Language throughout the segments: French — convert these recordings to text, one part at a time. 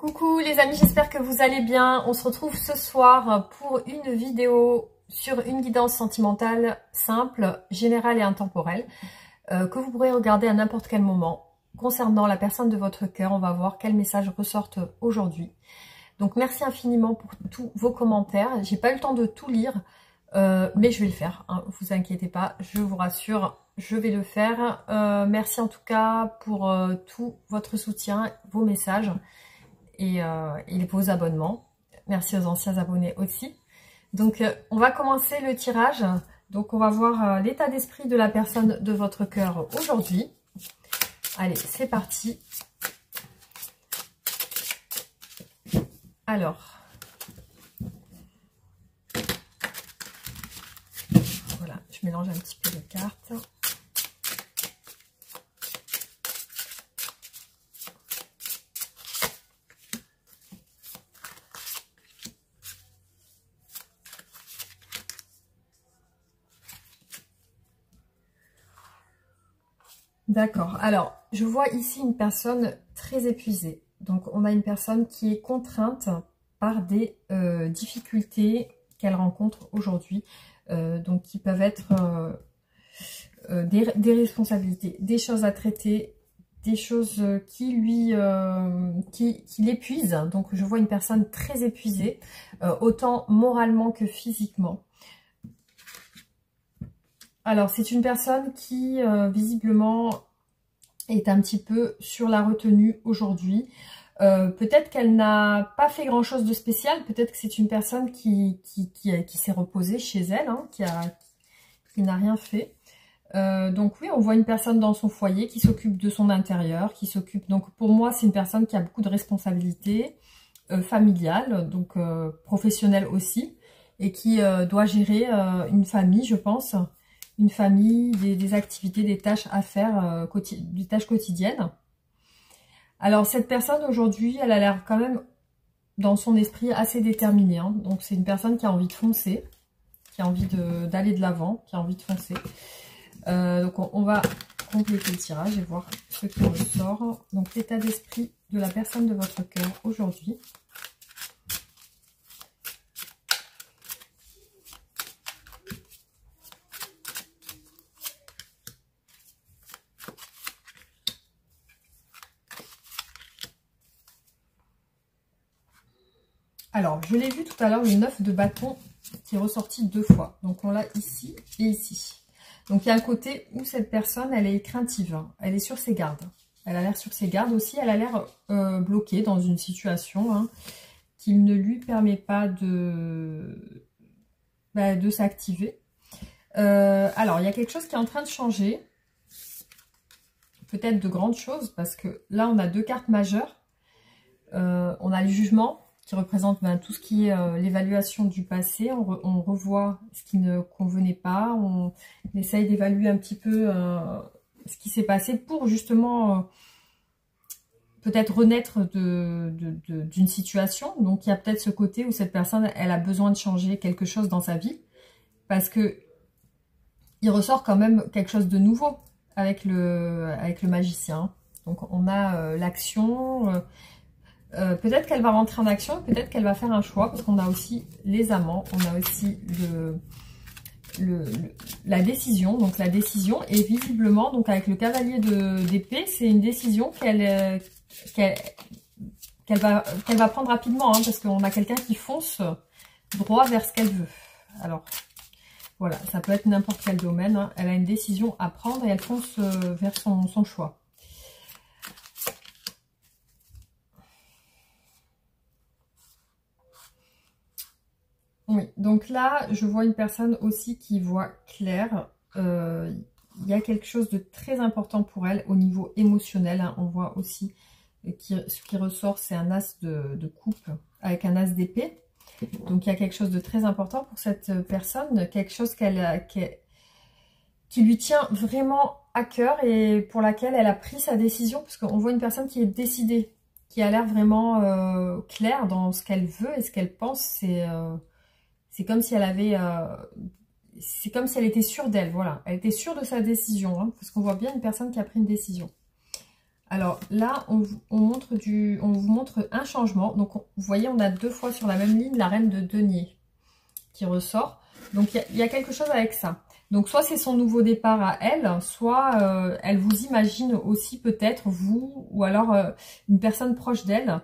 Coucou les amis, j'espère que vous allez bien. On se retrouve ce soir pour une vidéo sur une guidance sentimentale simple, générale et intemporelle que vous pourrez regarder à n'importe quel moment concernant la personne de votre cœur. On va voir quels messages ressortent aujourd'hui. Donc merci infiniment pour tous vos commentaires. J'ai pas eu le temps de tout lire, mais je vais le faire, hein, vous inquiétez pas, je vous rassure, je vais le faire. Merci en tout cas pour tout votre soutien, vos messages et vos abonnements. Merci aux anciens abonnés aussi. Donc on va commencer le tirage. Donc on va voir l'état d'esprit de la personne de votre cœur aujourd'hui. Allez, c'est parti. Alors, voilà, je mélange un petit peu les cartes. D'accord, alors je vois ici une personne très épuisée. Donc on a une personne qui est contrainte par des difficultés qu'elle rencontre aujourd'hui. Donc qui peuvent être des responsabilités, des choses à traiter, des choses qui l'épuisent. Donc je vois une personne très épuisée, autant moralement que physiquement. Alors, c'est une personne qui, visiblement, est un petit peu sur la retenue aujourd'hui. Peut-être qu'elle n'a pas fait grand-chose de spécial. Peut-être que c'est une personne qui s'est reposée chez elle, hein, qui n'a rien fait. Donc oui, on voit une personne dans son foyer qui s'occupe de son intérieur, qui s'occupe... Donc pour moi, c'est une personne qui a beaucoup de responsabilités familiales, donc professionnelles aussi, et qui doit gérer une famille, je pense. Une famille, des activités, des tâches à faire, des tâches quotidiennes. Alors cette personne aujourd'hui, elle a l'air quand même dans son esprit assez déterminée, hein. Donc c'est une personne qui a envie de foncer, qui a envie d'aller de l'avant, qui a envie de foncer. Donc on va compléter le tirage et voir ce qui ressort. Donc l'état d'esprit de la personne de votre cœur aujourd'hui. Alors, je l'ai vu tout à l'heure, le 9 de bâton qui est ressorti 2 fois. Donc, on l'a ici et ici. Donc, il y a un côté où cette personne, elle est craintive. Hein. Elle est sur ses gardes. Elle a l'air sur ses gardes aussi. Elle a l'air bloquée dans une situation hein, qui ne lui permet pas de s'activer. Alors, il y a quelque chose qui est en train de changer. Peut-être de grandes choses parce que là, on a 2 cartes majeures. On a le jugement qui représente tout ce qui est l'évaluation du passé. On revoit ce qui ne convenait pas, on essaye d'évaluer un petit peu ce qui s'est passé pour justement peut-être renaître d'une situation. Donc il y a peut-être ce côté où cette personne, elle a besoin de changer quelque chose dans sa vie, parce que il ressort quand même quelque chose de nouveau avec le magicien. Donc on a l'action... peut-être qu'elle va rentrer en action, peut-être qu'elle va faire un choix, parce qu'on a aussi les amants, on a aussi la décision. Donc la décision, et visiblement, donc avec le cavalier d'épée, c'est une décision qu'elle va prendre rapidement, hein, parce qu'on a quelqu'un qui fonce droit vers ce qu'elle veut. Alors, voilà, ça peut être n'importe quel domaine, hein. Elle a une décision à prendre et elle fonce vers son choix. Oui, donc là, je vois une personne aussi qui voit clair. Il y a quelque chose de très important pour elle au niveau émotionnel. Hein. On voit aussi ce qui ressort, c'est un as de coupe avec un as d'épée. Donc il y a quelque chose de très important pour cette personne, quelque chose qui lui tient vraiment à cœur et pour laquelle elle a pris sa décision, parce qu'on voit une personne qui est décidée, qui a l'air vraiment claire dans ce qu'elle veut et ce qu'elle pense. C'est comme si elle avait... c'est comme si elle était sûre d'elle, voilà. Elle était sûre de sa décision, hein, parce qu'on voit bien une personne qui a pris une décision. Alors là, on vous montre un changement. Donc vous voyez, on a 2 fois sur la même ligne la reine de denier qui ressort. Donc il y a quelque chose avec ça. Donc soit c'est son nouveau départ à elle, soit elle vous imagine aussi peut-être vous, ou alors une personne proche d'elle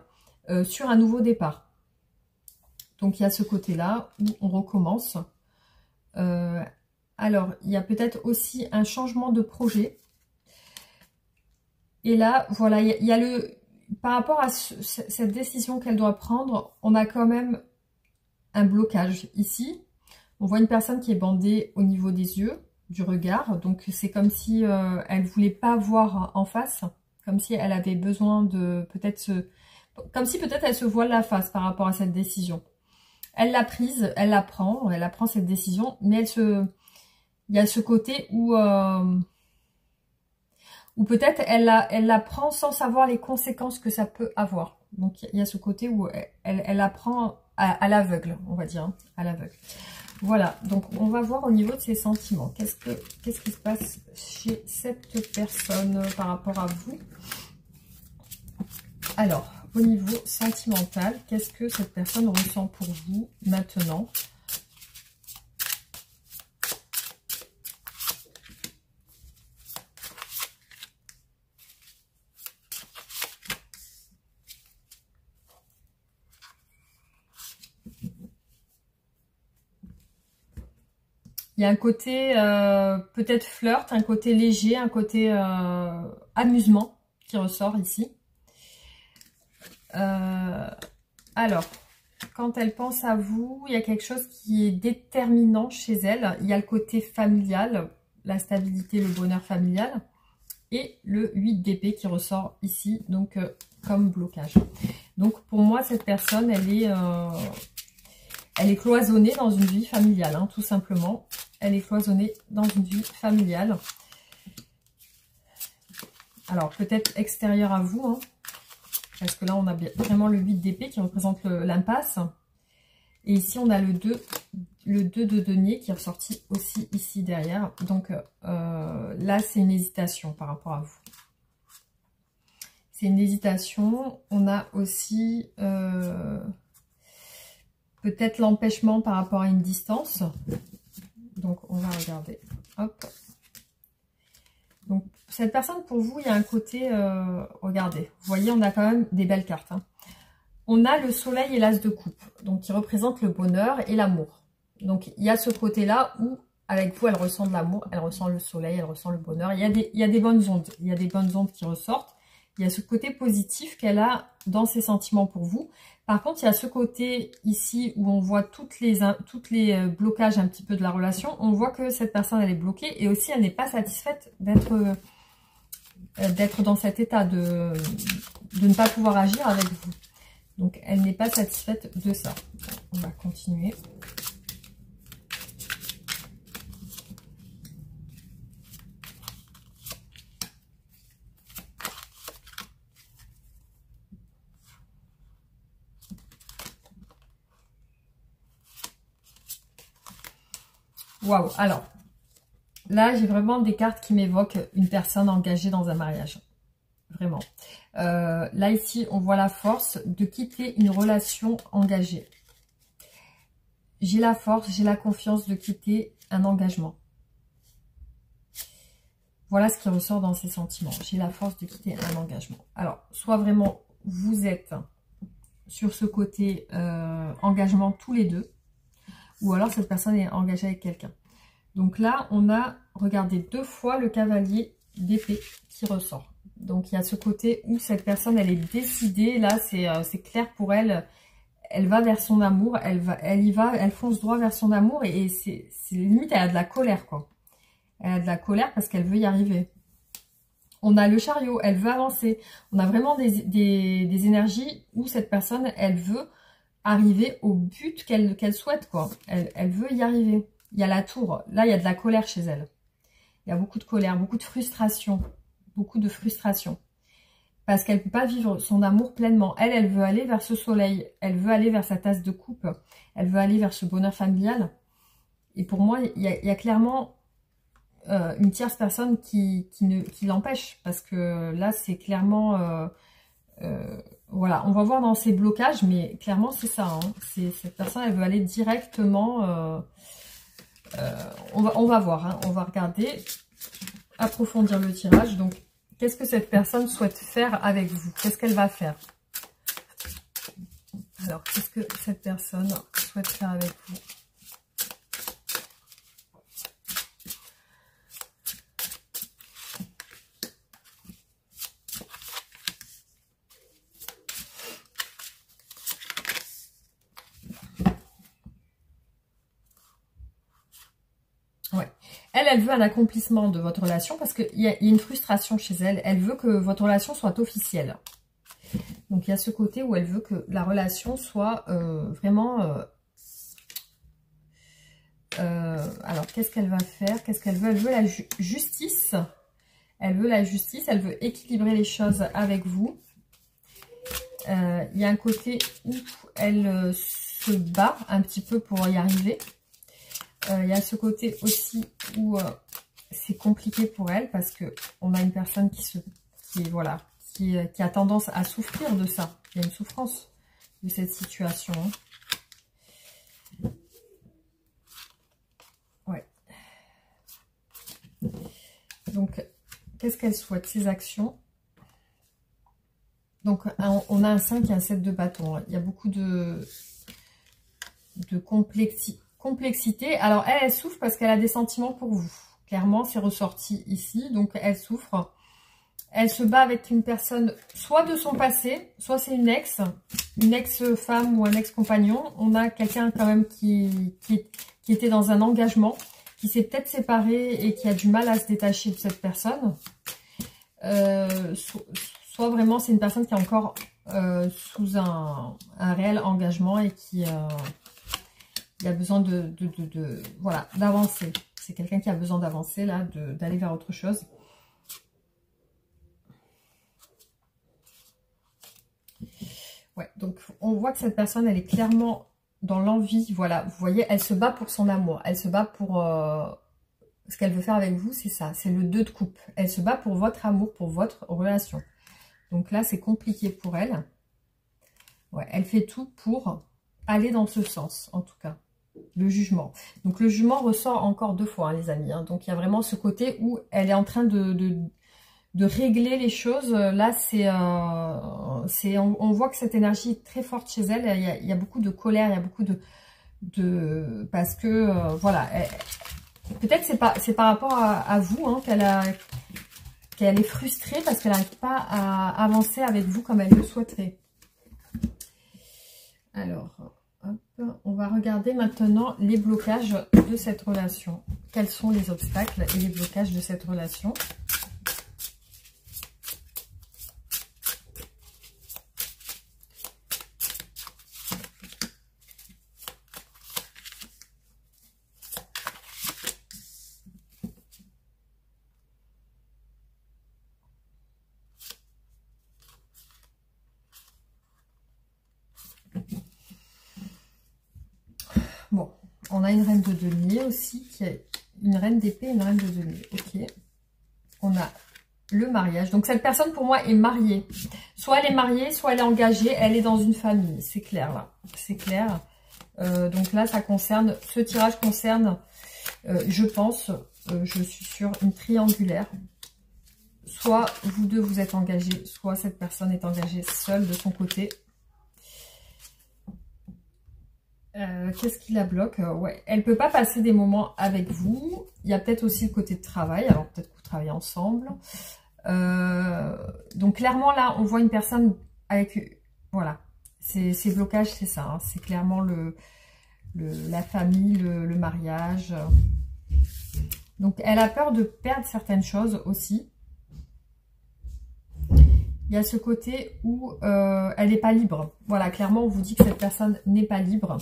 sur un nouveau départ. Donc il y a ce côté-là où on recommence. Alors il y a peut-être aussi un changement de projet. Et là, voilà, il y a par rapport à cette décision qu'elle doit prendre, on a quand même un blocage ici. On voit une personne qui est bandée au niveau des yeux, du regard. Donc c'est comme si elle voulait pas voir en face, comme si elle avait besoin de comme si peut-être elle se voile la face par rapport à cette décision. Elle l'a prise, elle apprend cette décision, mais il y a ce côté où peut-être elle la prend sans savoir les conséquences que ça peut avoir. Donc il y a ce côté où elle apprend à l'aveugle, on va dire, hein, à l'aveugle. Voilà, donc on va voir au niveau de ses sentiments. Qu'est-ce qui se passe chez cette personne par rapport à vous? Alors, au niveau sentimental, qu'est-ce que cette personne ressent pour vous maintenant? Il y a un côté peut-être flirt, un côté léger, un côté amusement qui ressort ici. Alors, quand elle pense à vous, il y a quelque chose qui est déterminant chez elle. Il y a le côté familial, la stabilité, le bonheur familial. Et le 8 d'épée qui ressort ici, donc comme blocage. Donc pour moi, cette personne, elle est cloisonnée dans une vie familiale, hein, tout simplement. Elle est cloisonnée dans une vie familiale. Alors, peut-être extérieure à vous, hein, parce que là, on a vraiment le 8 d'épée qui représente l'impasse. Et ici, on a le 2 de denier qui est ressorti aussi ici derrière. Donc, là, c'est une hésitation par rapport à vous. C'est une hésitation. On a aussi peut-être l'empêchement par rapport à une distance. Donc, on va regarder. Hop. Donc, cette personne, pour vous, il y a un côté... regardez, vous voyez, on a quand même des belles cartes. Hein. On a le soleil et l'as de coupe, donc qui représentent le bonheur et l'amour. Donc, il y a ce côté-là où, avec vous, elle ressent de l'amour, elle ressent le soleil, elle ressent le bonheur. Il y a des bonnes ondes, il y a des bonnes ondes qui ressortent. Il y a ce côté positif qu'elle a dans ses sentiments pour vous. Par contre, il y a ce côté ici où on voit toutes les blocages un petit peu de la relation. On voit que cette personne, elle est bloquée et aussi, elle n'est pas satisfaite d'être dans cet état de ne pas pouvoir agir avec vous. Donc, elle n'est pas satisfaite de ça. On va continuer. Waouh, alors, là, j'ai vraiment des cartes qui m'évoquent une personne engagée dans un mariage. Vraiment. Là, ici, on voit la force de quitter une relation engagée. J'ai la force, j'ai la confiance de quitter un engagement. Voilà ce qui ressort dans ces sentiments. J'ai la force de quitter un engagement. Alors, soit vraiment, vous êtes sur ce côté engagement tous les deux, ou alors cette personne est engagée avec quelqu'un. Donc là, on a, regardez, 2 fois le cavalier d'épée qui ressort. Donc il y a ce côté où cette personne, elle est décidée. Là, c'est clair pour elle. Elle va vers son amour. Elle fonce droit vers son amour. Et c'est limite, elle a de la colère, quoi. Elle a de la colère parce qu'elle veut y arriver. On a le chariot, elle veut avancer. On a vraiment des énergies où cette personne, elle veut arriver au but qu'elle souhaite, quoi. Elle veut y arriver. Il y a la tour. Là, il y a de la colère chez elle. Il y a beaucoup de colère, beaucoup de frustration. Beaucoup de frustration. Parce qu'elle ne peut pas vivre son amour pleinement. Elle veut aller vers ce soleil. Elle veut aller vers sa tasse de coupe. Elle veut aller vers ce bonheur familial. Et pour moi, il y a clairement une tierce personne qui l'empêche. Parce que là, c'est clairement... voilà, on va voir dans ces blocages, mais clairement, c'est ça. Hein. Cette personne, elle veut aller directement... on va voir, hein, on va regarder, approfondir le tirage. Donc, qu'est-ce que cette personne souhaite faire avec vous? Qu'est-ce qu'elle va faire? Alors, qu'est-ce que cette personne souhaite faire avec vous? Ouais. Elle veut un accomplissement de votre relation parce qu'il y a une frustration chez elle. Elle veut que votre relation soit officielle. Donc, il y a ce côté où elle veut que la relation soit vraiment... alors, qu'est-ce qu'elle va faire? Qu'est-ce qu'elle veut? Elle veut la justice. Elle veut la justice. Elle veut équilibrer les choses avec vous. Il y a un côté où elle se bat un petit peu pour y arriver. Il y a ce côté aussi où c'est compliqué pour elle parce que on a une personne qui a tendance à souffrir de ça. Il y a une souffrance de cette situation. Ouais. Donc, qu'est-ce qu'elle souhaite? Ses actions. Donc, on a un 5 et un 7 de bâton. Il y a beaucoup de complexité. Alors, elle souffre parce qu'elle a des sentiments pour vous. Clairement, c'est ressorti ici. Donc, elle souffre. Elle se bat avec une personne, soit de son passé, soit c'est une ex-femme ou un ex-compagnon. On a quelqu'un quand même qui était dans un engagement, qui s'est peut-être séparé et qui a du mal à se détacher de cette personne. Soit vraiment c'est une personne qui est encore sous un réel engagement et qui a besoin voilà, d'avancer. C'est quelqu'un qui a besoin d'avancer là, d'aller vers autre chose. Ouais, donc on voit que cette personne, elle est clairement dans l'envie. Voilà, vous voyez, elle se bat pour son amour. Elle se bat pour ce qu'elle veut faire avec vous, c'est ça. C'est le 2 de coupe. Elle se bat pour votre amour, pour votre relation. Donc là, c'est compliqué pour elle. Ouais, elle fait tout pour aller dans ce sens, en tout cas. Le jugement. Donc le jugement ressort encore 2 fois, hein, les amis. Hein. Donc il y a vraiment ce côté où elle est en train de régler les choses. Là, on voit que cette énergie est très forte chez elle. Il y a beaucoup de colère, il y a beaucoup parce que, voilà, peut-être c'est par rapport à vous hein, qu'elle est frustrée parce qu'elle n'arrive pas à avancer avec vous comme elle le souhaiterait. Alors, hop, on va regarder maintenant les blocages de cette relation. Quels sont les obstacles et les blocages de cette relation ? Bon, on a une reine de denier aussi, qui est une reine d'épée et une reine de denier. Ok. On a le mariage. Donc cette personne pour moi est mariée. Soit elle est mariée, soit elle est engagée, elle est dans une famille. C'est clair là. C'est clair. Donc là, ça concerne, ce tirage concerne, je pense, je suis sûre, une triangulaire. Soit vous deux vous êtes engagés, soit cette personne est engagée seule de son côté. Qu'est-ce qui la bloque? Ouais, elle peut pas passer des moments avec vous. Il y a peut-être aussi le côté de travail. Alors peut-être que vous travaillez ensemble. Donc clairement là, on voit une personne avec... Voilà, ces blocages, c'est ça. Hein. C'est clairement la famille, le mariage. Donc elle a peur de perdre certaines choses aussi. Il y a ce côté où elle n'est pas libre. Voilà, clairement, on vous dit que cette personne n'est pas libre.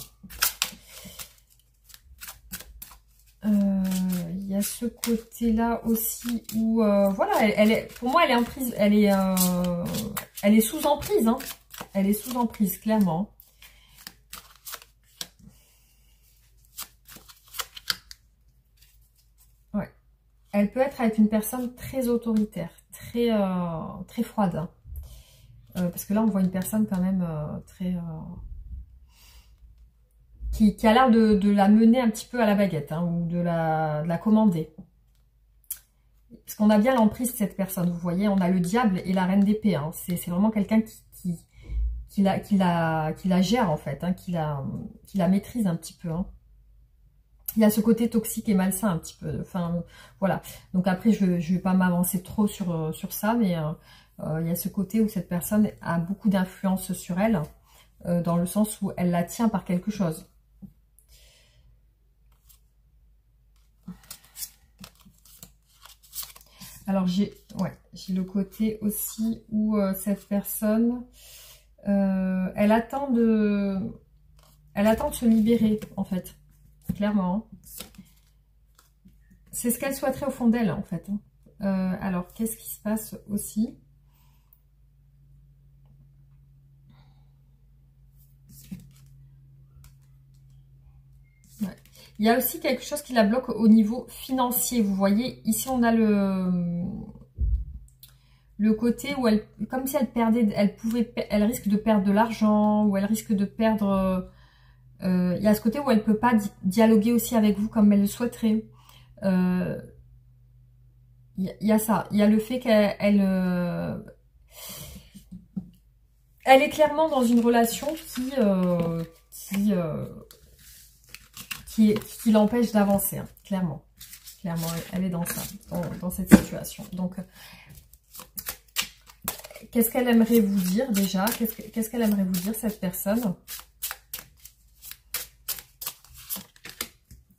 Il y a ce côté-là aussi où, voilà, pour moi, elle est en prise. Elle est sous emprise. Hein. Elle est sous emprise, clairement. Ouais. Elle peut être avec une personne très autoritaire, très, très froide. Hein. Parce que là, on voit une personne quand même très... qui a l'air de la mener un petit peu à la baguette, hein, ou de la commander. Parce qu'on a bien l'emprise de cette personne, vous voyez, on a le diable et la reine d'épée. Hein. C'est vraiment quelqu'un qui la gère en fait, hein, qui la maîtrise un petit peu. Hein. Il y a ce côté toxique et malsain un petit peu. Enfin, voilà. Donc après, je vais pas m'avancer trop sur ça, mais il y a ce côté où cette personne a beaucoup d'influence sur elle, dans le sens où elle la tient par quelque chose. Alors, j'ai le côté aussi où cette personne, elle attend de se libérer, en fait, clairement. C'est ce qu'elle souhaiterait au fond d'elle, en fait. Alors, qu'est-ce qui se passe aussi? Ouais. Il y a aussi quelque chose qui la bloque au niveau financier. Vous voyez, ici, on a le côté où elle, comme si elle perdait, elle risque de perdre de l'argent, ou elle risque de perdre... il y a ce côté où elle ne peut pas dialoguer aussi avec vous comme elle le souhaiterait. Il y a ça. Il y a le fait qu'elle elle est clairement dans une relation qui l'empêche d'avancer, hein, clairement. Clairement, elle est dans ça, dans cette situation. Donc, qu'est-ce qu'elle aimerait vous dire déjà? Qu'est-ce qu'elle aimerait vous dire, cette personne?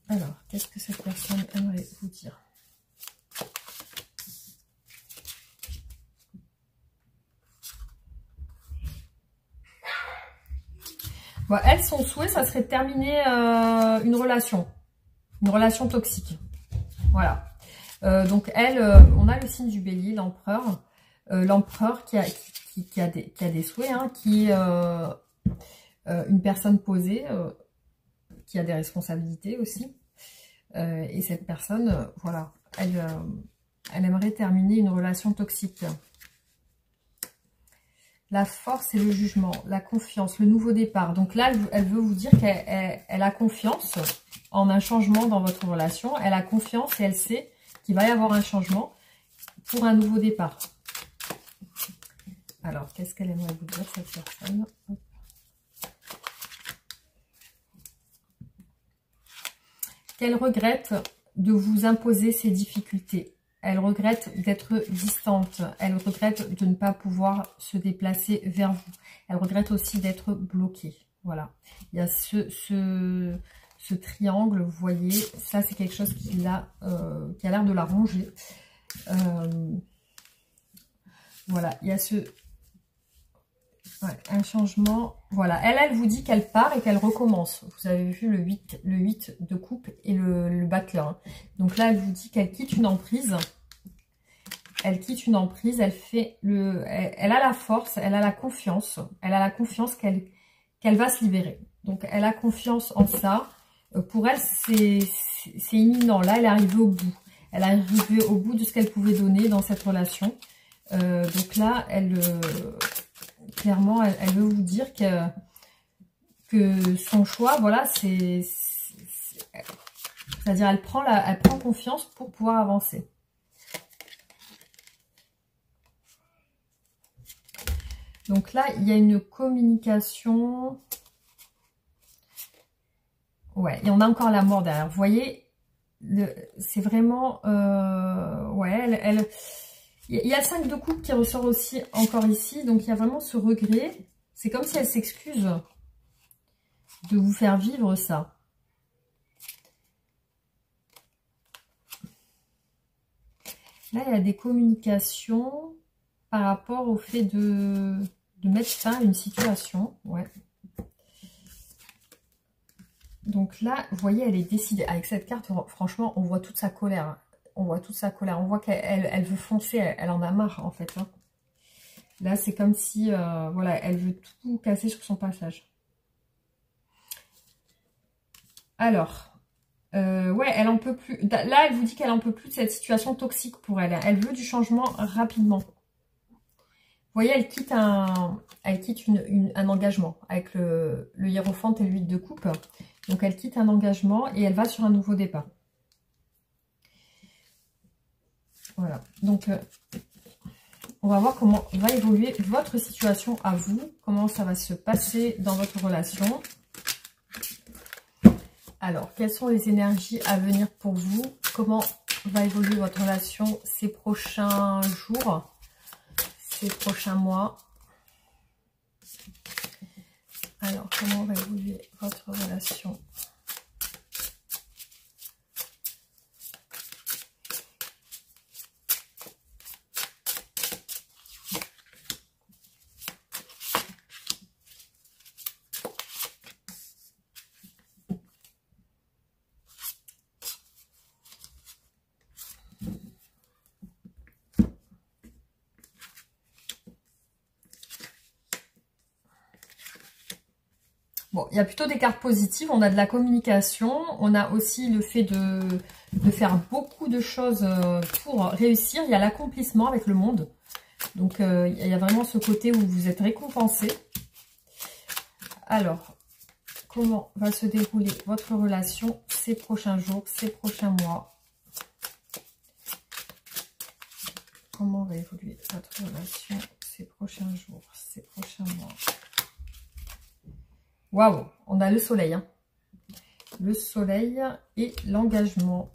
Alors, qu'est-ce que cette personne aimerait vous dire? Bon, elle, son souhait, ça serait de terminer une relation toxique. Voilà. Donc elle, on a le signe du bélier, l'empereur. L'empereur qui a des souhaits, hein, qui est une personne posée, qui a des responsabilités aussi. Et cette personne, voilà, elle aimerait terminer une relation toxique. La force et le jugement, la confiance, le nouveau départ. Donc là, elle veut vous dire qu'elle a confiance en un changement dans votre relation. Elle a confiance et elle sait qu'il va y avoir un changement pour un nouveau départ. Alors, qu'est-ce qu'elle aimerait vous dire, cette personne? Qu'elle regrette de vous imposer ses difficultés. Elle regrette d'être distante. Elle regrette de ne pas pouvoir se déplacer vers vous. Elle regrette aussi d'être bloquée. Voilà. Il y a ce triangle, vous voyez. Ça, c'est quelque chose qui a l'air de la ronger. Voilà. Il y a un changement. Voilà. Elle vous dit qu'elle part et qu'elle recommence. Vous avez vu le 8 de coupe et le battleur. Hein. Donc là, elle vous dit qu'elle quitte une emprise. Elle quitte une emprise. Elle a la force, elle a la confiance. Elle a la confiance qu'elle va se libérer. Donc, elle a confiance en ça. Pour elle, c'est imminent. Là, elle est arrivée au bout. Elle est arrivée au bout de ce qu'elle pouvait donner dans cette relation. Donc là, clairement, elle veut vous dire que son choix, voilà, c'est-à-dire elle prend confiance pour pouvoir avancer. Donc là, il y a une communication. Ouais, et on a encore la mort derrière. Vous voyez, c'est vraiment... ouais, il y a le 5 de coupe qui ressort aussi encore ici. Donc, il y a vraiment ce regret. C'est comme si elle s'excuse de vous faire vivre ça. Là, il y a des communications par rapport au fait de mettre fin à une situation. Ouais. Donc là, vous voyez, elle est décidée. Avec cette carte, franchement, on voit toute sa colère. On voit toute sa colère. On voit qu'elle veut foncer. Elle en a marre, en fait. Hein. Là, c'est comme si, voilà, elle veut tout casser sur son passage. Alors, Ouais, elle en peut plus. Là, elle vous dit qu'elle en peut plus de cette situation toxique pour elle. Elle veut du changement rapidement. Vous voyez, elle quitte un engagement avec le hiérophant et l'huile de coupe. Donc, elle quitte un engagement et elle va sur un nouveau départ. Voilà. Donc, on va voir comment va évoluer votre situation à vous. Comment ça va se passer dans votre relation. Alors, quelles sont les énergies à venir pour vous? Comment va évoluer votre relation ces prochains jours, ces prochains mois? Alors, comment va évoluer votre relation? Bon, il y a plutôt des cartes positives. On a de la communication. On a aussi le fait de faire beaucoup de choses pour réussir. Il y a l'accomplissement avec le monde. Donc, il y a vraiment ce côté où vous êtes récompensé. Alors, comment va se dérouler votre relation ces prochains jours, ces prochains mois? Comment va évoluer votre relation ces prochains jours, ces prochains mois? Waouh, on a le soleil. Hein. Le soleil et l'engagement.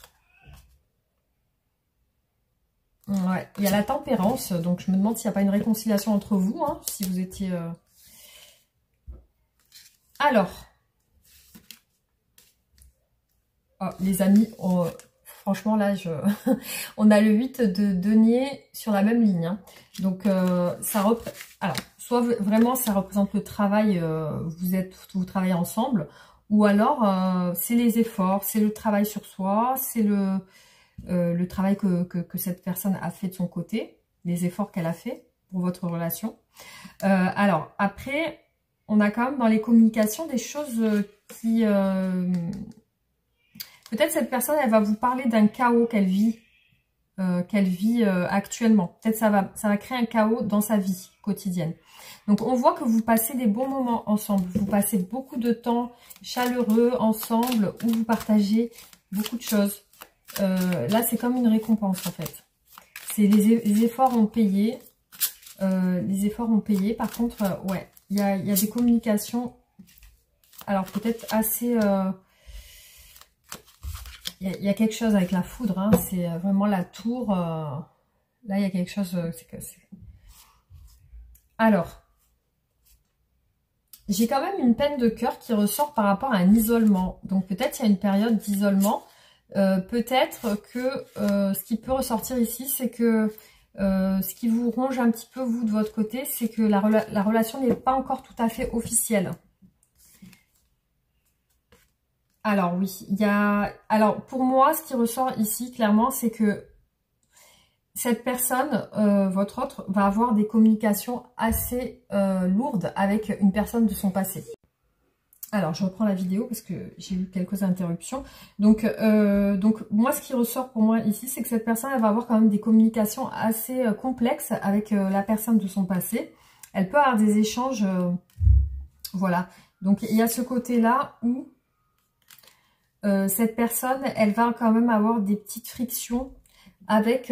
Ouais, il y a la tempérance. Donc, je me demande s'il n'y a pas une réconciliation entre vous. Hein, si vous étiez... Alors. Oh, les amis, franchement, là, on a le 8 de denier sur la même ligne. Hein. Donc, alors, soit vraiment, ça représente le travail, vous travaillez ensemble, ou alors, c'est les efforts, c'est le travail sur soi, c'est le travail que cette personne a fait de son côté, les efforts qu'elle a fait pour votre relation. Alors, après, on a quand même dans les communications des choses qui... Peut-être cette personne, elle va vous parler d'un chaos qu'elle vit actuellement. Peut-être ça va créer un chaos dans sa vie quotidienne. Donc, on voit que vous passez des bons moments ensemble. Vous passez beaucoup de temps chaleureux ensemble où vous partagez beaucoup de choses. Là, c'est comme une récompense en fait. Les efforts ont payé. Les efforts ont payé. Par contre, ouais, il y a des communications. Alors, peut-être assez... Il y a quelque chose avec la foudre, hein, c'est vraiment la tour. Là, il y a quelque chose... Alors, j'ai quand même une peine de cœur qui ressort par rapport à un isolement. Donc, peut-être il y a une période d'isolement. Peut-être que ce qui peut ressortir ici, c'est que ce qui vous ronge un petit peu, vous, de votre côté, c'est que la relation n'est pas encore tout à fait officielle. Alors oui, alors pour moi, ce qui ressort ici clairement, c'est que cette personne, votre autre, va avoir des communications assez lourdes avec une personne de son passé. Alors, je reprends la vidéo parce que j'ai eu quelques interruptions. Donc moi, ce qui ressort pour moi ici, c'est que cette personne, elle va avoir quand même des communications assez complexes avec la personne de son passé. Elle peut avoir des échanges, voilà. Donc, il y a ce côté-là où cette personne, elle va quand même avoir des petites frictions avec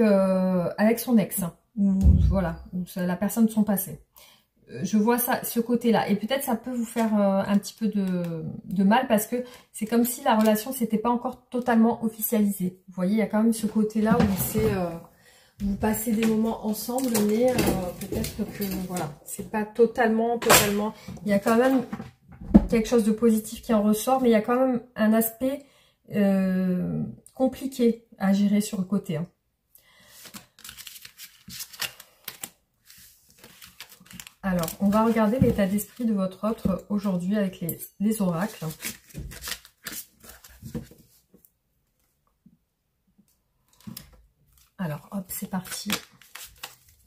son ex, hein, ou voilà, ou la personne de son passé. Je vois ça, ce côté-là, et peut-être ça peut vous faire un petit peu de mal parce que c'est comme si la relation s'était pas encore totalement officialisée. Vous voyez, il y a quand même ce côté-là où vous passez des moments ensemble, mais peut-être que voilà, c'est pas totalement. Il y a quand même quelque chose de positif qui en ressort, mais il y a quand même un aspect compliqué à gérer sur le côté. Hein. Alors, on va regarder l'état d'esprit de votre autre aujourd'hui avec les oracles. Alors, hop, c'est parti.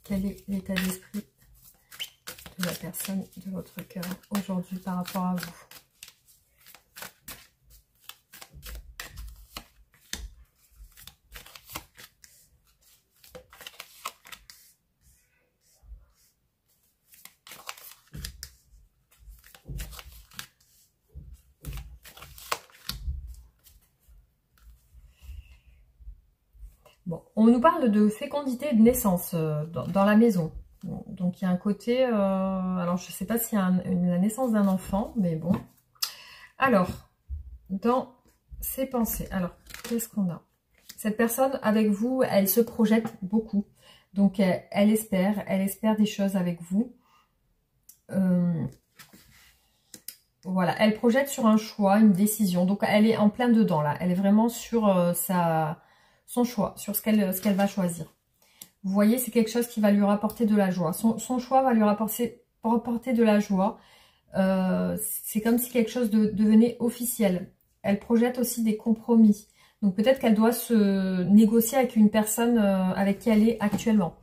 Quel est l'état d'esprit de la personne de votre cœur aujourd'hui par rapport à vous? On nous parle de fécondité et de naissance dans la maison. Donc il y a un côté, alors je ne sais pas s'il y a la naissance d'un enfant, mais bon. Alors, dans ses pensées, alors qu'est-ce qu'on a? Cette personne avec vous, elle se projette beaucoup. Donc elle espère des choses avec vous. Voilà, elle projette sur un choix, une décision. Donc elle est en plein dedans là. Elle est vraiment sur son choix, sur ce qu'elle va choisir. Vous voyez, c'est quelque chose qui va lui rapporter de la joie. Son choix va lui rapporter de la joie. C'est comme si quelque chose devenait officiel. Elle projette aussi des compromis. Donc peut-être qu'elle doit se négocier avec une personne avec qui elle est actuellement.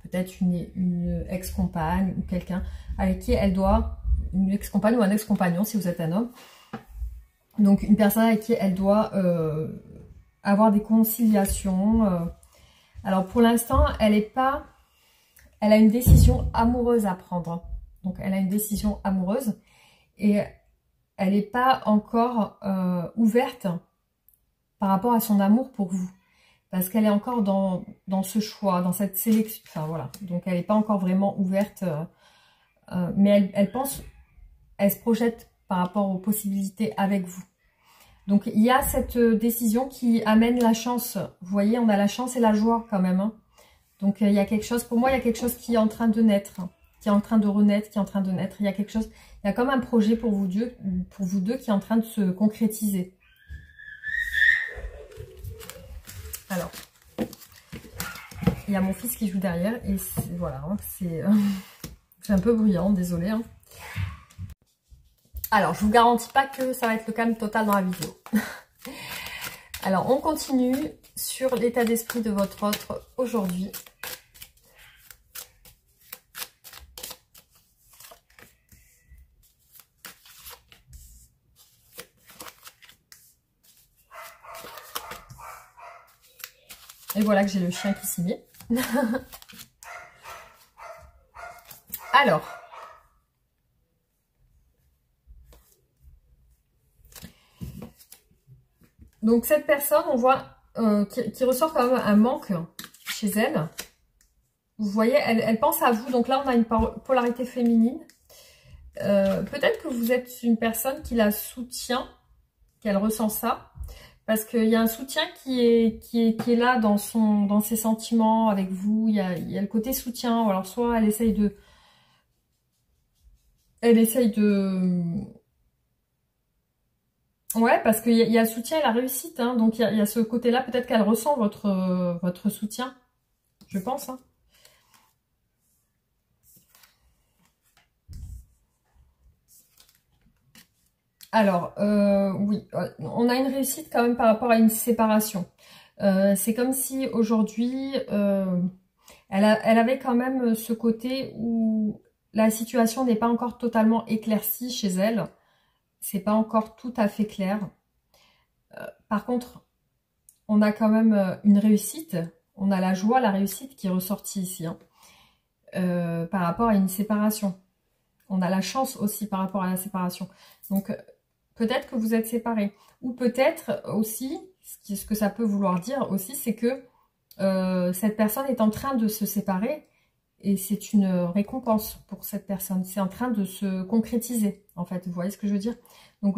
Peut-être une ex-compagne ou quelqu'un avec qui elle doit, une ex-compagne ou un ex-compagnon si vous êtes un homme. Donc une personne avec qui elle doit avoir des conciliations. Alors pour l'instant, elle a une décision amoureuse à prendre. Donc elle a une décision amoureuse et elle n'est pas encore ouverte par rapport à son amour pour vous. Parce qu'elle est encore dans ce choix, dans cette sélection. Enfin voilà, donc elle n'est pas encore vraiment ouverte. Mais elle se projette par rapport aux possibilités avec vous. Donc, il y a cette décision qui amène la chance. Vous voyez, on a la chance et la joie quand même. Hein. Donc, il y a quelque chose, pour moi, il y a quelque chose qui est en train de naître, qui est en train de renaître, qui est en train de naître. Il y a quelque chose, il y a comme un projet pour vous deux qui est en train de se concrétiser. Alors, il y a mon fils qui joue derrière et voilà, hein, c'est un peu bruyant, désolé. Hein. Alors, je vous garantis pas que ça va être le calme total dans la vidéo. Alors, on continue sur l'état d'esprit de votre autre aujourd'hui. Et voilà que j'ai le chien qui s'y met. Alors, donc cette personne, on voit qui ressort quand même un manque chez elle. Vous voyez, elle pense à vous. Donc là, on a une polarité féminine. Peut-être que vous êtes une personne qui la soutient, qu'elle ressent ça. Parce qu'il y a un soutien qui est là dans ses sentiments avec vous. Il y a le côté soutien. Alors soit elle essaye de... Ouais, parce qu'il y a le soutien et la réussite. Hein, donc il y a ce côté-là. Peut-être qu'elle ressent votre soutien. Je pense. Hein. Alors, oui, on a une réussite quand même par rapport à une séparation. C'est comme si aujourd'hui, elle avait quand même ce côté où la situation n'est pas encore totalement éclaircie chez elle. C'est pas encore tout à fait clair. Par contre, on a quand même une réussite. On a la joie, la réussite qui est ressortie ici. Hein, par rapport à une séparation. On a la chance aussi par rapport à la séparation. Donc, peut-être que vous êtes séparés. Ou peut-être aussi, ce que ça peut vouloir dire aussi, c'est que cette personne est en train de se séparer et c'est une récompense pour cette personne. C'est en train de se concrétiser, en fait. Vous voyez ce que je veux dire? Donc,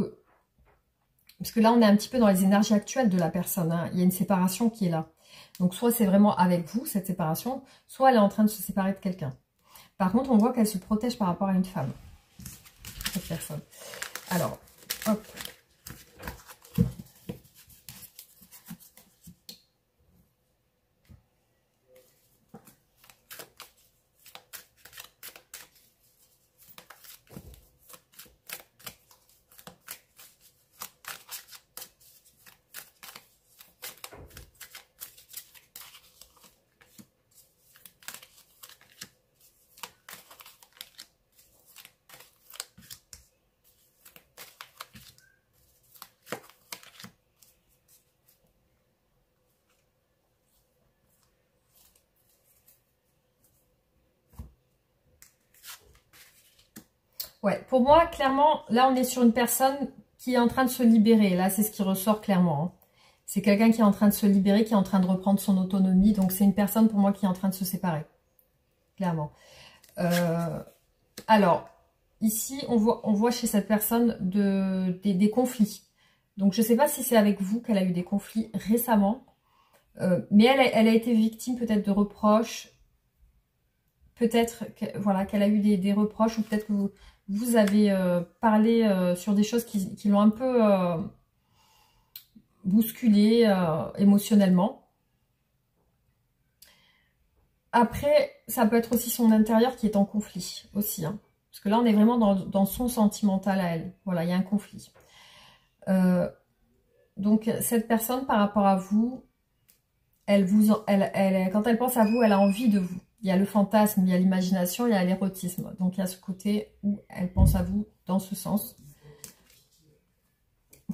parce que là, on est un petit peu dans les énergies actuelles de la personne. Hein. Il y a une séparation qui est là. Donc, soit c'est vraiment avec vous, cette séparation, soit elle est en train de se séparer de quelqu'un. Par contre, on voit qu'elle se protège par rapport à une femme, cette personne. Alors, hop. Ouais, pour moi, clairement, là, on est sur une personne qui est en train de se libérer. Là, c'est ce qui ressort clairement. Hein. C'est quelqu'un qui est en train de se libérer, qui est en train de reprendre son autonomie. Donc, c'est une personne pour moi qui est en train de se séparer. Clairement. Alors, ici, on voit chez cette personne des conflits. Donc, je ne sais pas si c'est avec vous qu'elle a eu des conflits récemment. Mais elle a été victime peut-être de reproches. Peut-être voilà, qu'elle a eu des reproches. Ou peut-être que vous avez parlé sur des choses qui l'ont un peu bousculée émotionnellement. Après, ça peut être aussi son intérieur qui est en conflit aussi. Hein. Parce que là, on est vraiment dans son sentimental à elle. Voilà, il y a un conflit. Donc, cette personne, par rapport à vous, quand elle pense à vous, elle a envie de vous. Il y a le fantasme, il y a l'imagination, il y a l'érotisme. Donc, il y a ce côté où elle pense à vous dans ce sens.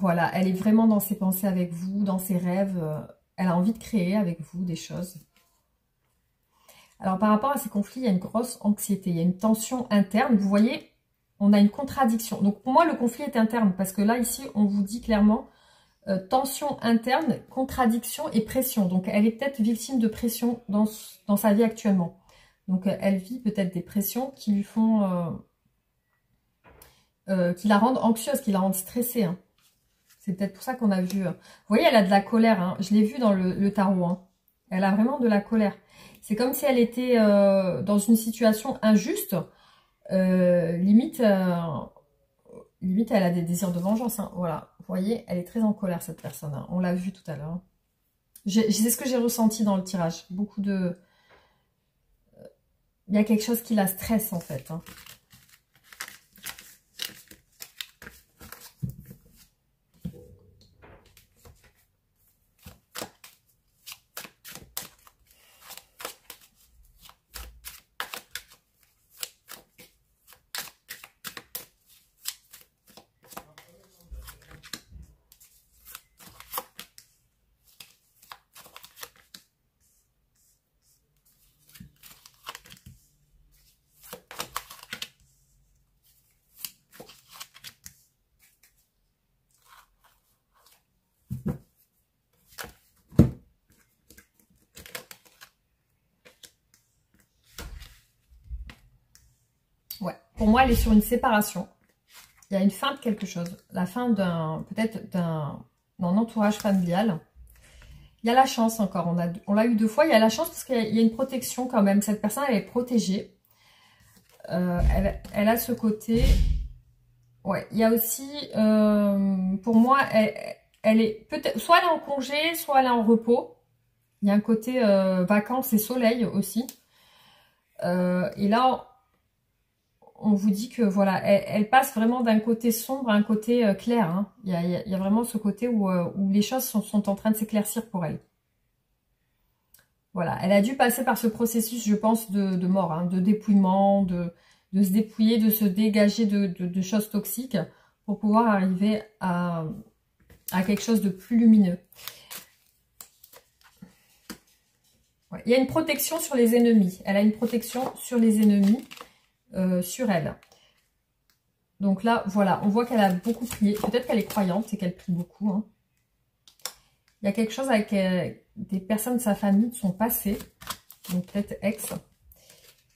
Voilà, elle est vraiment dans ses pensées avec vous, dans ses rêves. Elle a envie de créer avec vous des choses. Alors, par rapport à ces conflits, il y a une grosse anxiété. Il y a une tension interne. Vous voyez, on a une contradiction. Donc, pour moi, le conflit est interne. Parce que là, ici, on vous dit clairement tension interne, contradiction et pression. Donc, elle est peut-être victime de pression dans sa vie actuellement. Donc, elle vit peut-être des pressions qui lui font... qui la rendent anxieuse, qui la rendent stressée. Hein. C'est peut-être pour ça qu'on a vu... Vous voyez, elle a de la colère. Hein. Je l'ai vu dans le tarot. Hein. Elle a vraiment de la colère. C'est comme si elle était dans une situation injuste. Limite, elle a des désirs de vengeance. Hein. Voilà. Vous voyez, elle est très en colère, cette personne. Hein. On l'a vu tout à l'heure. C'est ce que j'ai ressenti dans le tirage. Beaucoup de... Il y a quelque chose qui la stresse, en fait. Hein. Ouais. Pour moi, elle est sur une séparation. Il y a une fin de quelque chose. La fin peut-être d'un entourage familial. Il y a la chance encore. On l'a eu 2 fois. Il y a la chance parce qu'il y a une protection quand même. Cette personne, elle est protégée. Elle a ce côté. Ouais. Il y a aussi, pour moi, elle est peut-être soit elle est en congé, soit elle est en repos. Il y a un côté vacances et soleil aussi. Et là, on vous dit que voilà, elle passe vraiment d'un côté sombre à un côté clair. Hein. Il y a vraiment ce côté où les choses sont en train de s'éclaircir pour elle. Voilà, elle a dû passer par ce processus, je pense, de mort, hein, de dépouillement, de se dépouiller, de se dégager de choses toxiques pour pouvoir arriver à quelque chose de plus lumineux. Ouais. Il y a une protection sur les ennemis. Elle a une protection sur les ennemis. Sur elle. Donc là, voilà, on voit qu'elle a beaucoup prié. Peut-être qu'elle est croyante et qu'elle prie beaucoup. Hein. Il y a quelque chose avec des personnes de sa famille, de son passé. Donc peut-être ex. Vous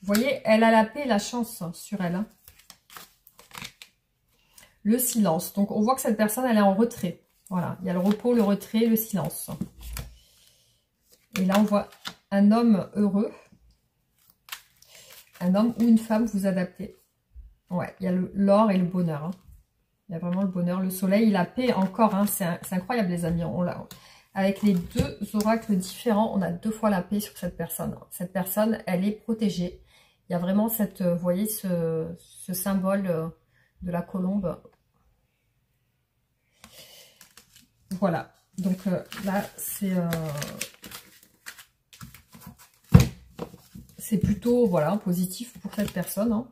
voyez, elle a la paix et la chance sur elle. Hein. Le silence. Donc on voit que cette personne, elle est en retrait. Voilà, il y a le repos, le retrait, le silence. Et là, on voit un homme heureux. Un homme ou une femme, vous adaptez. Ouais, il y a l'or et le bonheur. Hein. Il y a vraiment le bonheur, le soleil, la paix encore. Hein. C'est incroyable, les amis. Avec les 2 oracles différents, on a 2 fois la paix sur cette personne. Cette personne, elle est protégée. Il y a vraiment cette, vous voyez, ce symbole de la colombe. Voilà. Donc là, c'est plutôt, voilà, positif pour cette personne. Hein.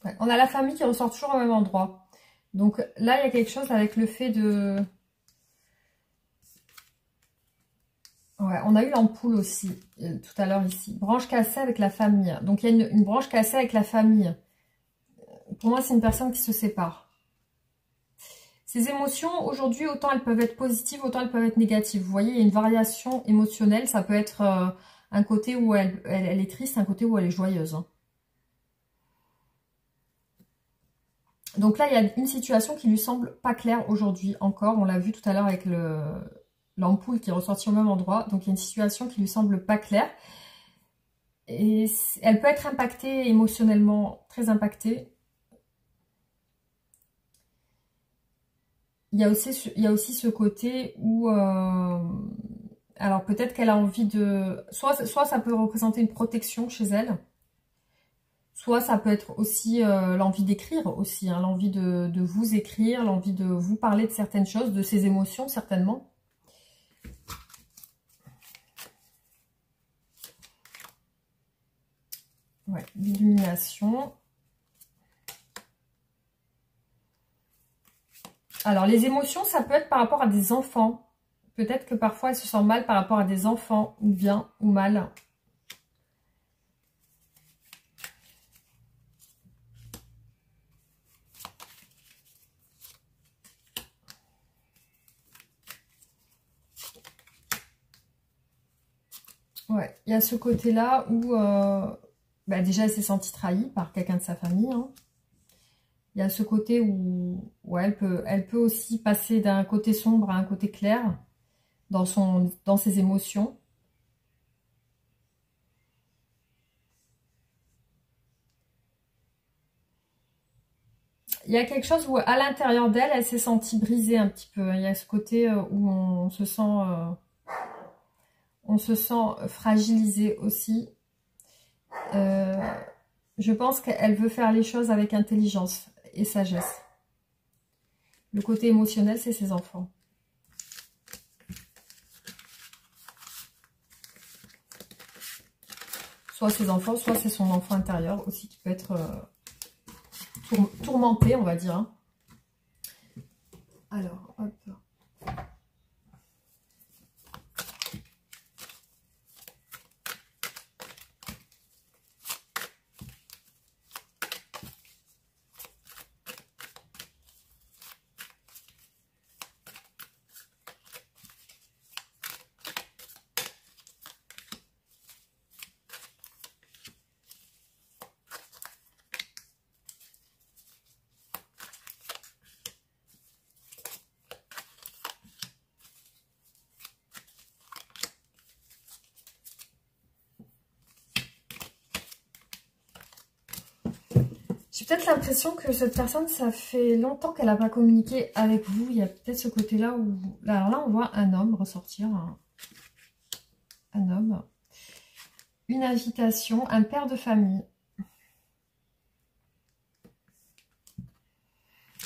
Ouais, on a la famille qui ressort toujours au même endroit. Donc là, il y a quelque chose avec le fait de... Ouais, on a eu l'ampoule aussi, tout à l'heure ici. Branche cassée avec la famille. Donc il y a une branche cassée avec la famille. Pour moi, c'est une personne qui se sépare. Ces émotions, aujourd'hui, autant elles peuvent être positives, autant elles peuvent être négatives. Vous voyez, il y a une variation émotionnelle. Ça peut être un côté où elle est triste, un côté où elle est joyeuse. Hein. Donc là, il y a une situation qui lui semble pas claire aujourd'hui encore. On l'a vu tout à l'heure avec l'ampoule qui est ressortie au même endroit. Donc il y a une situation qui lui semble pas claire. Et elle peut être impactée émotionnellement, très impactée. Il y a aussi ce côté où... alors peut-être qu'elle a envie de... Soit ça peut représenter une protection chez elle. Soit ça peut être aussi l'envie d'écrire aussi. Hein, l'envie de vous écrire, l'envie de vous parler de certaines choses, de ses émotions certainement. Ouais, l'illumination. Alors, les émotions, ça peut être par rapport à des enfants. Peut-être que parfois, elle se sent mal par rapport à des enfants, ou bien, ou mal. Ouais, il y a ce côté-là où, bah déjà, elle s'est sentie trahie par quelqu'un de sa famille. Hein. Il y a ce côté où ouais, elle peut aussi passer d'un côté sombre à un côté clair dans ses émotions. Il y a quelque chose où, à l'intérieur d'elle, elle s'est sentie brisée un petit peu. Il y a ce côté où on se sent fragilisé aussi. Je pense qu'elle veut faire les choses avec intelligence et sagesse. Le côté émotionnel, c'est ses enfants. Soit ses enfants, soit c'est son enfant intérieur aussi qui peut être tourmenté, on va dire. Hein. Alors, hop. J'ai peut-être l'impression que cette personne, ça fait longtemps qu'elle n'a pas communiqué avec vous. Il y a peut-être ce côté-là où... Alors là, on voit un homme ressortir. Un homme. Une invitation, un père de famille.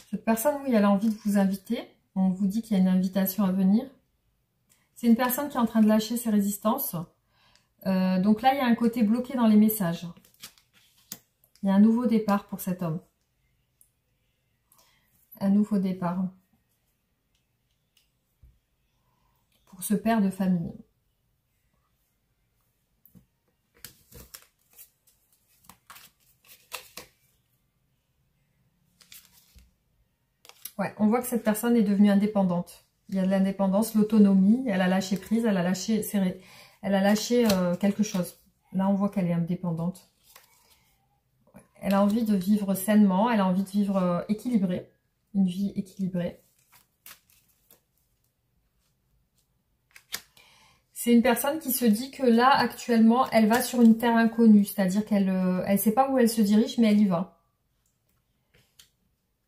Cette personne, oui, elle a envie de vous inviter. On vous dit qu'il y a une invitation à venir. C'est une personne qui est en train de lâcher ses résistances. Donc là, il y a un côté bloqué dans les messages. Il y a un nouveau départ pour cet homme. Un nouveau départ. Pour ce père de famille. Ouais, on voit que cette personne est devenue indépendante. Il y a de l'indépendance, l'autonomie, elle a lâché prise, elle a lâché quelque chose. Là, on voit qu'elle est indépendante. Elle a envie de vivre sainement, elle a envie de vivre équilibrée, une vie équilibrée. C'est une personne qui se dit que là, actuellement, elle va sur une terre inconnue, c'est-à-dire qu'elle ne sait pas où elle se dirige, mais elle y va.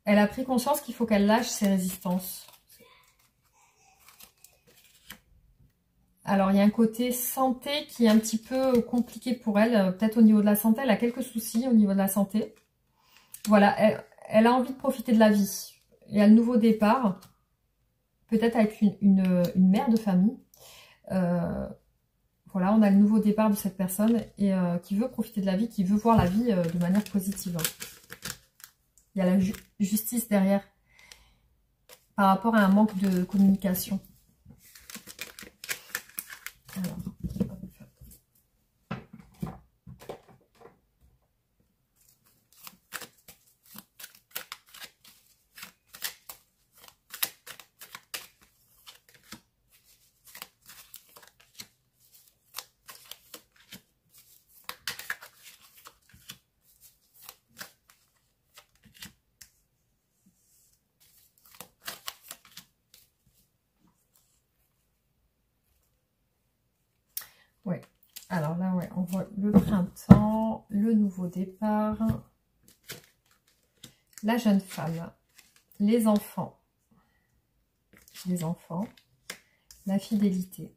Elle a pris conscience qu'il faut qu'elle lâche ses résistances. Alors, il y a un côté santé qui est un petit peu compliqué pour elle. Peut-être au niveau de la santé, elle a quelques soucis au niveau de la santé. Voilà, elle a envie de profiter de la vie. Il y a le nouveau départ. Peut-être avec une mère de famille. Voilà, on a le nouveau départ de cette personne et qui veut profiter de la vie, qui veut voir la vie de manière positive. Il y a la justice derrière. Par rapport à un manque de communication. Alors, ouais. Alors là, ouais, on voit le printemps, le nouveau départ, la jeune femme, les enfants, la fidélité,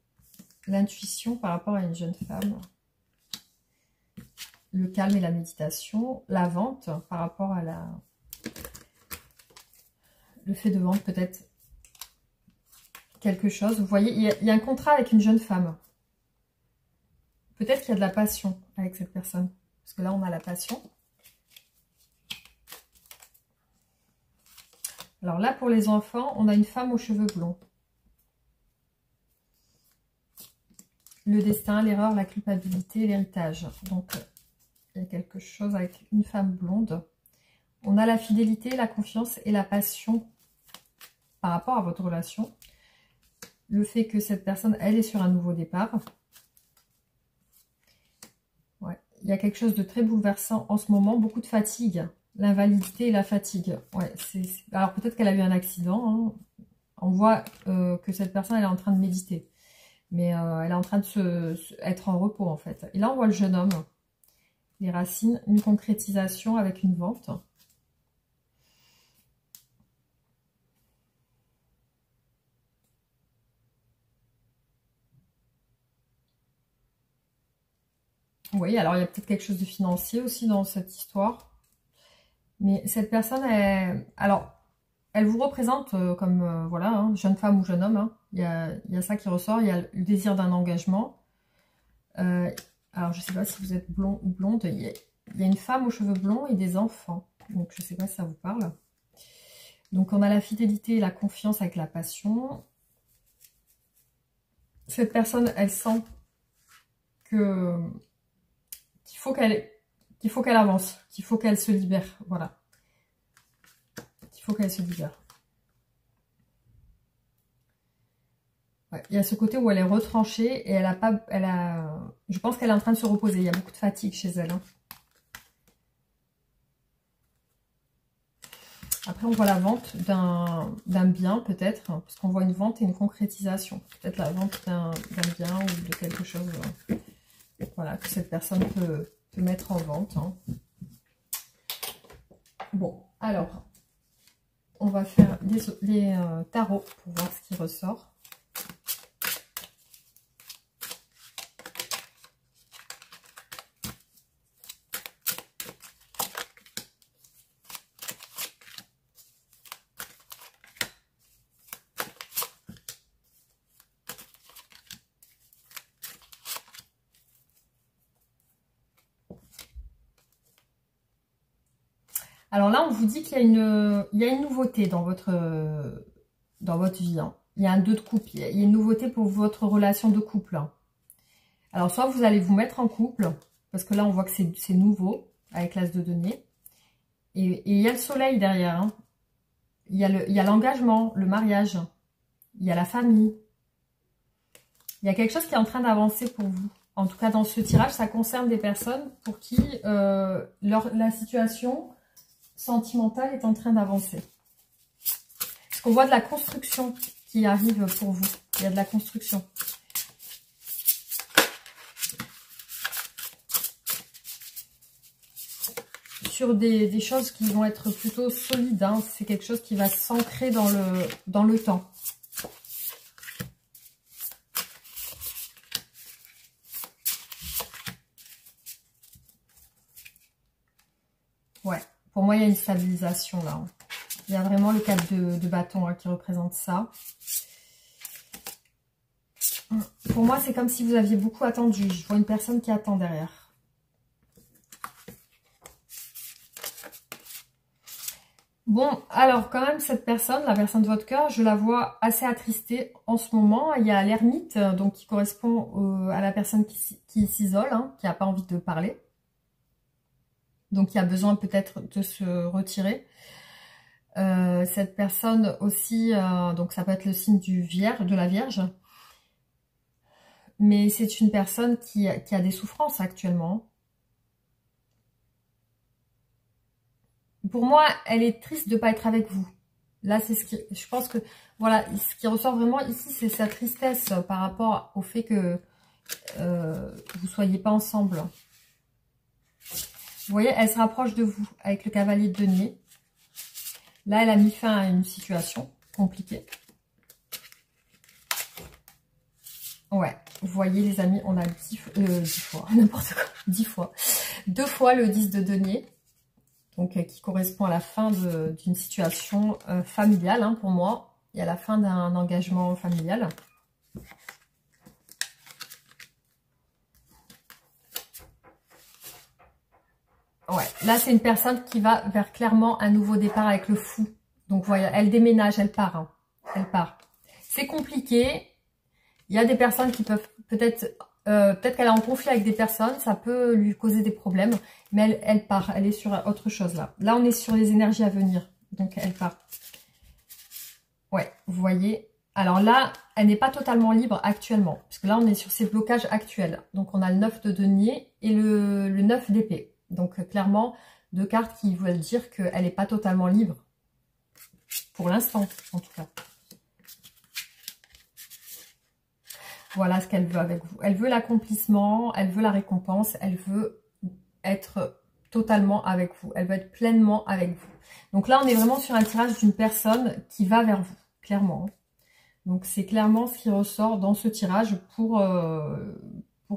l'intuition par rapport à une jeune femme, le calme et la méditation, la vente par rapport à le fait de vendre peut-être quelque chose. Vous voyez, il y a un contrat avec une jeune femme. Peut-être qu'il y a de la passion avec cette personne. Parce que là, on a la passion. Alors là, pour les enfants, on a une femme aux cheveux blonds. Le destin, l'erreur, la culpabilité, l'héritage. Donc, il y a quelque chose avec une femme blonde. On a la fidélité, la confiance et la passion par rapport à votre relation. Le fait que cette personne, elle est sur un nouveau départ. Ouais. Il y a quelque chose de très bouleversant en ce moment. Beaucoup de fatigue. L'invalidité et la fatigue. Ouais, alors peut-être qu'elle a eu un accident. Hein. On voit que cette personne, elle est en train de méditer. Mais elle est en train de être en repos en fait. Et là, on voit le jeune homme. Les racines, une concrétisation avec une vente. Oui, alors il y a peut-être quelque chose de financier aussi dans cette histoire. Mais cette personne, elle vous représente comme, voilà, hein, jeune femme ou jeune homme. Hein. Il y a ça qui ressort, il y a le désir d'un engagement. Alors, je ne sais pas si vous êtes blond ou blonde. Il y a une femme aux cheveux blonds et des enfants. Donc, je ne sais pas si ça vous parle. Donc, on a la fidélité et la confiance avec la passion. Cette personne, elle sent qu'il faut qu'elle avance, qu'il faut qu'elle se libère. Voilà. Qu'il faut qu'elle se libère. Ouais, il y a ce côté où elle est retranchée et je pense qu'elle est en train de se reposer. Il y a beaucoup de fatigue chez elle. Hein. Après, on voit la vente d'un bien, peut-être, parce qu'on voit une vente et une concrétisation. Peut-être la vente d'un bien ou de quelque chose voilà, que cette personne peut mettre en vente. Hein. Bon, alors, on va faire les tarots pour voir ce qui ressort. Alors là, on vous dit qu'il y a une nouveauté dans votre vie. Hein. Il y a un 2 de couple. Il y a une nouveauté pour votre relation de couple. Hein. Alors, soit vous allez vous mettre en couple, parce que là, on voit que c'est nouveau, avec l'as de denier. Et il y a le soleil derrière. Hein. Il y a l'engagement, le mariage. Il y a la famille. Il y a quelque chose qui est en train d'avancer pour vous. En tout cas, dans ce tirage, ça concerne des personnes pour qui la situation sentimentale est en train d'avancer. Parce qu'on voit de la construction qui arrive pour vous. Il y a de la construction. Sur des choses qui vont être plutôt solides. Hein. C'est quelque chose qui va s'ancrer dans le temps. Ouais. Pour moi, il y a une stabilisation là. Hein. Il y a vraiment le 4 de bâton hein, qui représente ça. Pour moi, c'est comme si vous aviez beaucoup attendu. Je vois une personne qui attend derrière. Bon, alors quand même cette personne, la personne de votre cœur, je la vois assez attristée en ce moment. Il y a l'ermite, donc qui correspond à la personne qui s'isole, hein, qui n'a pas envie de parler. Donc il y a besoin peut-être de se retirer. Cette personne aussi, donc ça peut être le signe de la Vierge. Mais c'est une personne qui a des souffrances actuellement. Pour moi, elle est triste de ne pas être avec vous. Là, c'est ce qui, je pense que, voilà, ce qui ressort vraiment ici, c'est sa tristesse par rapport au fait que vous ne soyez pas ensemble. Vous voyez, elle se rapproche de vous avec le cavalier de denier. Là, elle a mis fin à une situation compliquée. Ouais, vous voyez les amis, on a 10 fois, n'importe quoi, 10 fois. 2 fois le 10 de denier. Donc, qui correspond à la fin d'une situation familiale, hein, pour moi, et à la fin d'un engagement familial. Ouais, là, c'est une personne qui va vers clairement un nouveau départ avec le fou. Donc, voyez, elle déménage, elle part. Hein, elle part. C'est compliqué. Il y a des personnes qui peuvent peut-être qu'elle est en conflit avec des personnes, ça peut lui causer des problèmes, mais elle part, elle est sur autre chose là. Là, on est sur les énergies à venir, donc elle part. Ouais, vous voyez. Alors là, elle n'est pas totalement libre actuellement, parce que là, on est sur ses blocages actuels. Donc, on a le 9 de denier et le 9 d'épée. Donc, clairement, 2 cartes qui veulent dire qu'elle n'est pas totalement libre, pour l'instant, en tout cas. Voilà ce qu'elle veut avec vous. Elle veut l'accomplissement, elle veut la récompense, elle veut être totalement avec vous. Elle veut être pleinement avec vous. Donc là, on est vraiment sur un tirage d'une personne qui va vers vous, clairement. Donc c'est clairement ce qui ressort dans ce tirage pour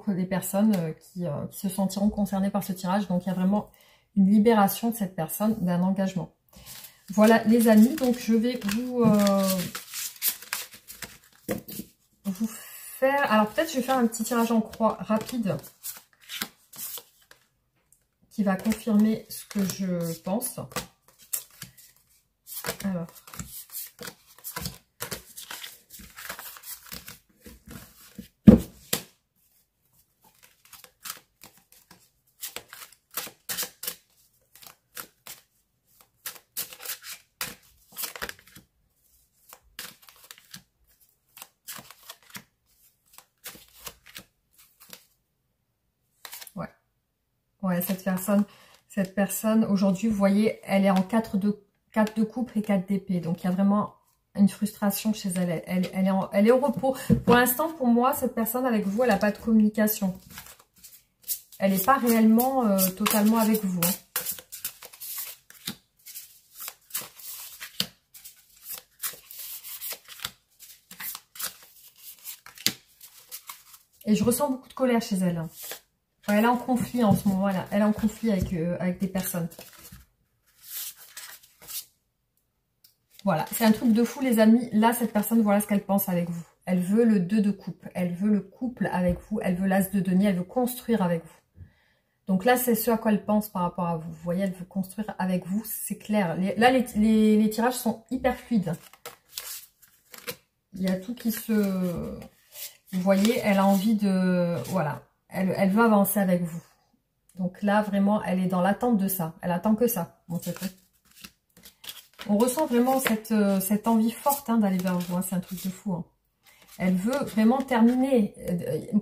les personnes qui se sentiront concernées par ce tirage. Donc il y a vraiment une libération de cette personne d'un engagement. Voilà les amis, donc je vais vous faire... Alors peut-être je vais faire un petit tirage en croix rapide qui va confirmer ce que je pense. Alors... Ouais, cette personne aujourd'hui, vous voyez, elle est en 4 de coupe et 4 d'épée. Donc, il y a vraiment une frustration chez elle. Elle est au repos. Pour l'instant, pour moi, cette personne avec vous, elle n'a pas de communication. Elle n'est pas réellement totalement avec vous. Hein. Et je ressens beaucoup de colère chez elle. Hein. Elle est en conflit en ce moment, elle est en conflit avec des personnes. Voilà, c'est un truc de fou les amis. Là, cette personne, voilà ce qu'elle pense avec vous. Elle veut le 2 de coupe, elle veut le couple avec vous, elle veut l'as de denier, elle veut construire avec vous. Donc là, c'est ce à quoi elle pense par rapport à vous. Vous voyez, elle veut construire avec vous, c'est clair. Là, les tirages sont hyper fluides. Il y a tout qui se... Vous voyez, elle a envie de... Voilà. Elle veut avancer avec vous. Donc là, vraiment, elle est dans l'attente de ça. Elle attend que ça, en fait. On ressent vraiment cette envie forte hein, d'aller vers vous. Hein. C'est un truc de fou. Hein. Elle veut vraiment terminer.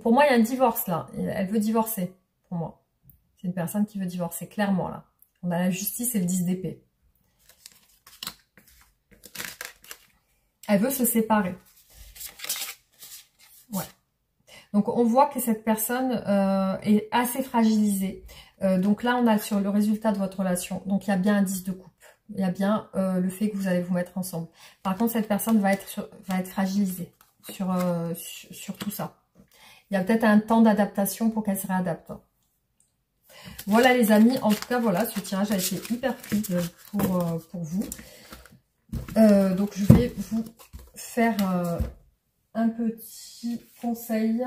Pour moi, il y a un divorce, là. Elle veut divorcer, pour moi. C'est une personne qui veut divorcer, clairement, là. On a la justice et le 10 d'épée. Elle veut se séparer. Ouais. Donc, on voit que cette personne est assez fragilisée. Donc là, on a sur le résultat de votre relation. Donc, il y a bien un 10 de coupe. Il y a bien le fait que vous allez vous mettre ensemble. Par contre, cette personne va être fragilisée sur tout ça. Il y a peut-être un temps d'adaptation pour qu'elle se réadapte. Voilà les amis. En tout cas, voilà, ce tirage a été hyper fluide pour vous. Donc, je vais vous faire... un petit conseil.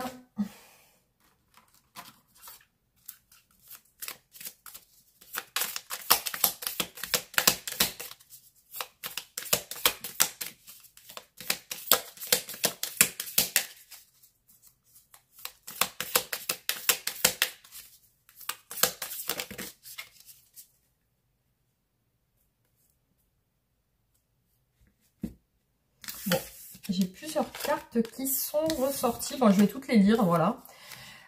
j'ai plusieurs cartes qui sont ressorties. Bon, je vais toutes les lire, voilà.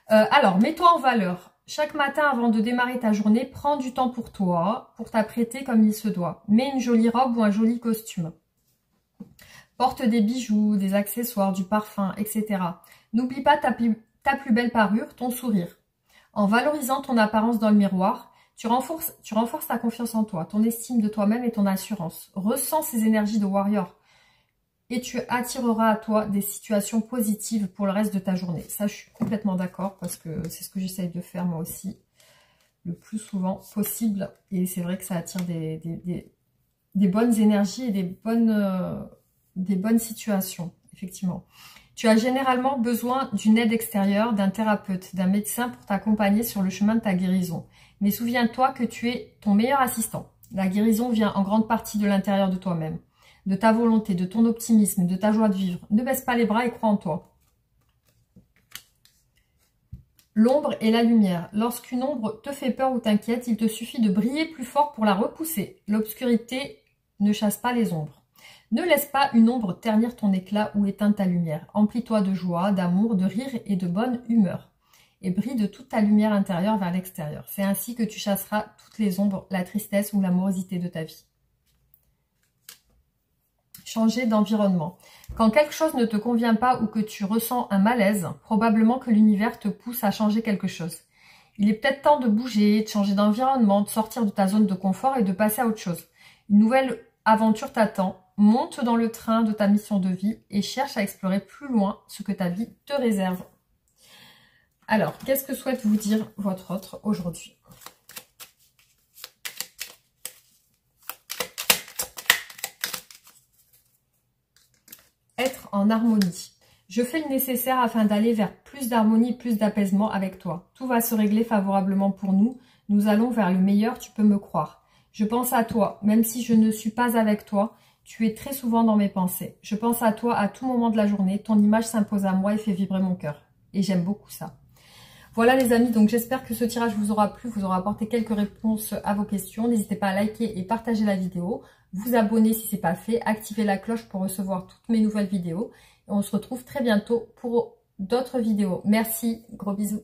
Alors, mets-toi en valeur. Chaque matin, avant de démarrer ta journée, prends du temps pour toi, pour t'apprêter comme il se doit. Mets une jolie robe ou un joli costume. Porte des bijoux, des accessoires, du parfum, etc. N'oublie pas ta plus belle parure, ton sourire. En valorisant ton apparence dans le miroir, tu renforces ta confiance en toi, ton estime de toi-même et ton assurance. Ressens ces énergies de warrior. Et tu attireras à toi des situations positives pour le reste de ta journée. Ça, je suis complètement d'accord parce que c'est ce que j'essaye de faire moi aussi le plus souvent possible. Et c'est vrai que ça attire des bonnes énergies et des bonnes situations, effectivement. Tu as généralement besoin d'une aide extérieure, d'un thérapeute, d'un médecin pour t'accompagner sur le chemin de ta guérison. Mais souviens-toi que tu es ton meilleur assistant. La guérison vient en grande partie de l'intérieur de toi-même, de ta volonté, de ton optimisme, de ta joie de vivre. Ne baisse pas les bras et crois en toi. L'ombre et la lumière. Lorsqu'une ombre te fait peur ou t'inquiète, il te suffit de briller plus fort pour la repousser. L'obscurité ne chasse pas les ombres. Ne laisse pas une ombre ternir ton éclat ou éteindre ta lumière. Emplis-toi de joie, d'amour, de rire et de bonne humeur. Et brille de toute ta lumière intérieure vers l'extérieur. C'est ainsi que tu chasseras toutes les ombres, la tristesse ou la morosité de ta vie. Changer d'environnement. Quand quelque chose ne te convient pas ou que tu ressens un malaise, probablement que l'univers te pousse à changer quelque chose. Il est peut-être temps de bouger, de changer d'environnement, de sortir de ta zone de confort et de passer à autre chose. Une nouvelle aventure t'attend. Monte dans le train de ta mission de vie et cherche à explorer plus loin ce que ta vie te réserve. Alors, qu'est-ce que souhaite vous dire votre autre aujourd'hui ? Être en harmonie. Je fais le nécessaire afin d'aller vers plus d'harmonie, plus d'apaisement avec toi. Tout va se régler favorablement pour nous. Nous allons vers le meilleur, tu peux me croire. Je pense à toi, même si je ne suis pas avec toi. Tu es très souvent dans mes pensées. Je pense à toi à tout moment de la journée. Ton image s'impose à moi et fait vibrer mon cœur. Et j'aime beaucoup ça. Voilà les amis, donc j'espère que ce tirage vous aura plu, vous aura apporté quelques réponses à vos questions. N'hésitez pas à liker et partager la vidéo, vous abonner si ce n'est pas fait, activer la cloche pour recevoir toutes mes nouvelles vidéos. Et on se retrouve très bientôt pour d'autres vidéos. Merci, gros bisous.